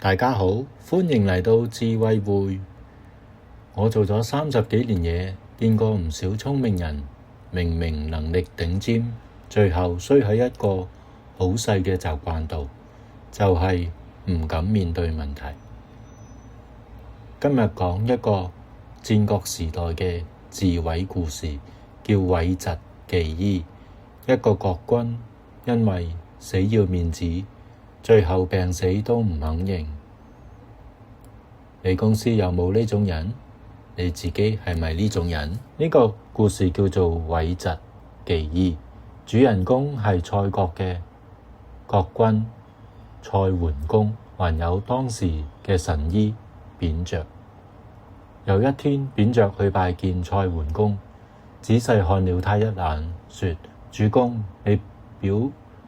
大家好，歡迎嚟到智慧會。我做咗30幾年嘢，見過唔少聰明人，明明能力頂尖，最後衰喺一個好細嘅習慣度，就係唔敢面對問題。今日講一個戰國時代嘅自毀故事，叫諱疾忌醫。一個國君因為死要面子，最後病死都唔肯認。你公司有冇呢種人？你自己係咪呢種人？呢個故事叫做諱疾忌醫，主人公係蔡國嘅國君蔡桓公，還有當時嘅神醫扁鵲。有一天，扁鵲去拜見蔡桓公，仔細看了他一眼，說：主公，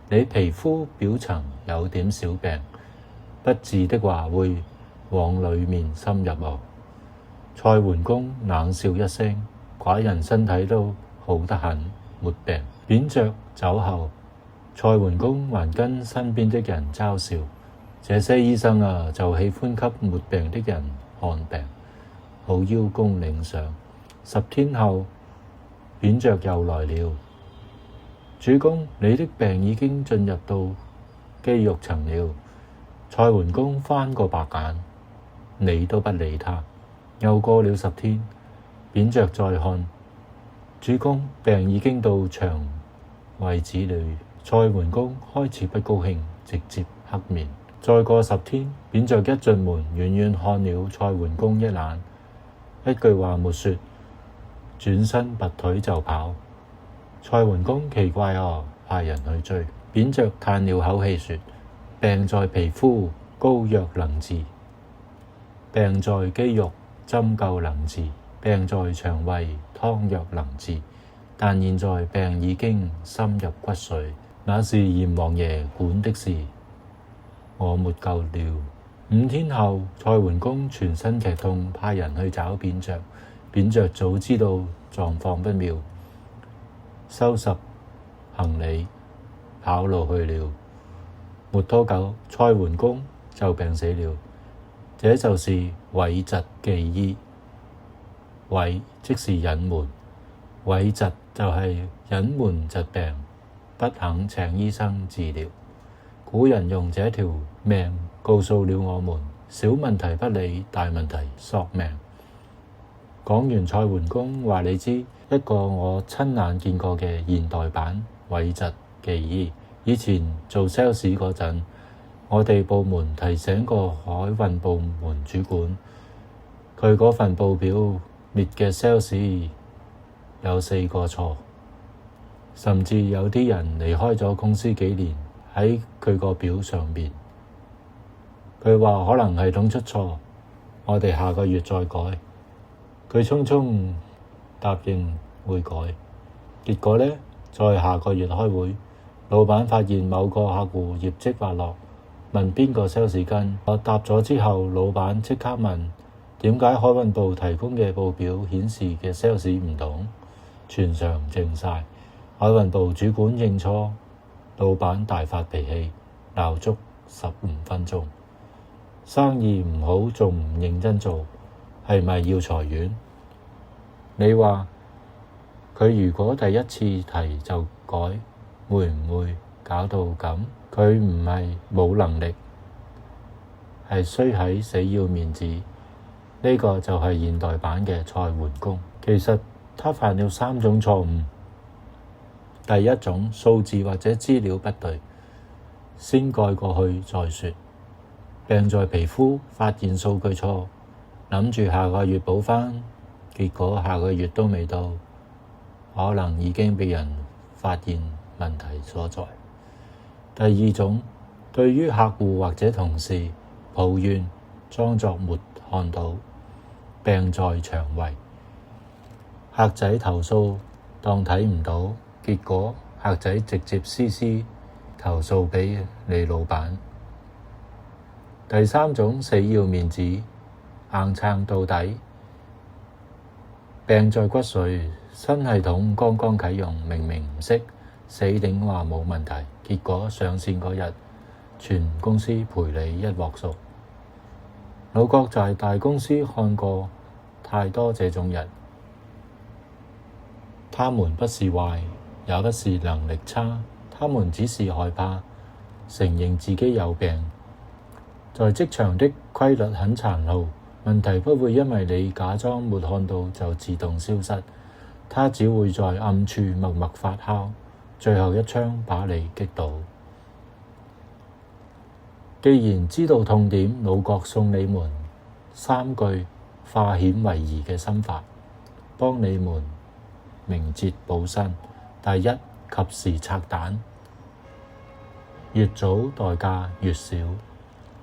你皮膚表層有點小病，不治的話會往裡面深入哦。蔡桓公冷笑一聲：寡人身體都好得很，沒病。扁鵲走後，蔡桓公還跟身邊的人嘲笑：這些醫生啊，就喜歡給沒病的人看病，好邀功領賞。10天後，扁鵲又來了：主公，你的病已經進入到肌肉層了。蔡桓公翻個白眼，理都不理他。又過了10天，扁鵲再看，主公，病已經到腸胃子了。蔡桓公開始不高興，直接黑面。再過10天，扁鵲一進門，遠遠看了蔡桓公一眼，一句話沒說，轉身拔腿就跑。蔡桓公奇怪哦，派人去追。扁鵲嘆了口氣說：病在皮膚，膏藥能治；病在肌肉，針灸能治；病在腸胃，湯藥能治。但現在病已經深入骨髓，那是閻王爺管的事，我沒救了。5天後，蔡桓公全身劇痛，派人去找扁鵲。扁鵲早知道狀況不妙，收拾行李跑路去了。沒多久，蔡桓公就病死了。這就是諱疾忌醫。諱即是隱瞞，諱疾就係隱瞞疾病，不肯請醫生治療。古人用這條命告訴了我們：小問題不理，大問題索命。講完蔡桓公，話你知一個我親眼見過嘅現代版諱疾忌醫。以前做 sales 嗰陣，我哋部門提醒過海運部門主管，佢嗰份報表列嘅 sales 有4個錯，甚至有啲人離開咗公司幾年，喺佢個表上面，佢話可能系統出錯，我哋下個月再改。佢匆匆答應會改，結果呢，在下個月開會，老闆發現某個客戶業績滑落，問邊個 sales 跟。我答咗之後，老闆即刻問點解海運部提供嘅報表顯示嘅 sales 唔同，全場靜晒。海運部主管認錯，老闆大發脾氣，鬧足15分鐘。生意唔好仲唔認真做，係咪要裁員？你話佢如果第一次提就改，會唔會搞到咁？佢唔係冇能力，係衰喺死要面子。呢個就係現代版嘅蔡桓公。其實他犯了3種錯誤。第一種，數字或者資料不對，先蓋過去再說。病在皮膚，發現數據錯，諗住下個月補返，結果下個月都未到，可能已經被人發現問題所在。第二種，對於客戶或者同事抱怨，裝作沒看到，病在腸胃。客仔投訴當睇唔到，結果客仔直接CC投訴俾你老闆。第三種，死要面子，硬撐到底。病在骨髓，新系統剛剛啟用，明明唔識，死頂話冇問題，結果上線嗰日，全公司賠你一鑊熟。魯國在大公司看過太多這種人，他們不是壞，也不是能力差，他們只是害怕承認自己有病。在職場的規律很殘酷，問題不會因為你假裝沒看到就自動消失，它只會在暗處默默發酵，最後一槍把你擊倒。既然知道痛點，魯國送你們3句化險為夷嘅心法，幫你們明哲保身。第一，及時拆彈，越早代價越少。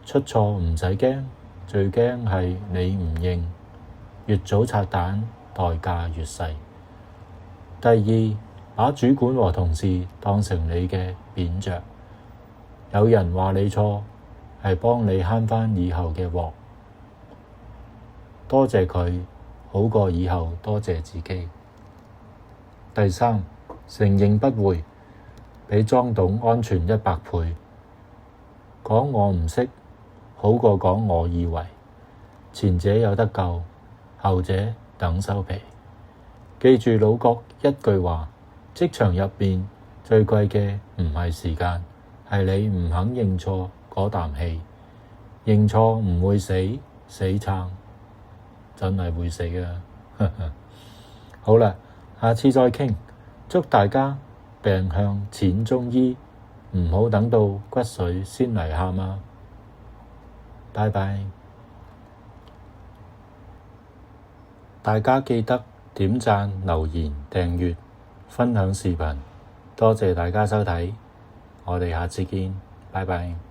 出錯唔使驚，最驚係你唔認。越早拆彈，代價越細。第二，把主管和同事當成你嘅扁著，有人話你錯，係幫你慳返以後嘅鑊。多謝佢，好過以後多謝自己。第三，承認不會，比裝懂安全100倍。講我唔識，好過講我以為。前者有得救，後者等收皮。記住魯國一句話，職場入面最貴嘅唔係時間，係你唔肯認錯嗰啖氣。認錯唔會死，死撐真係會死㗎。好啦，下次再傾。祝大家病向淺中醫，唔好等到骨髓先嚟喊啊！拜拜。大家記得點讚、留言、訂閱、分享視頻，多謝大家收睇，我哋下次見，拜拜。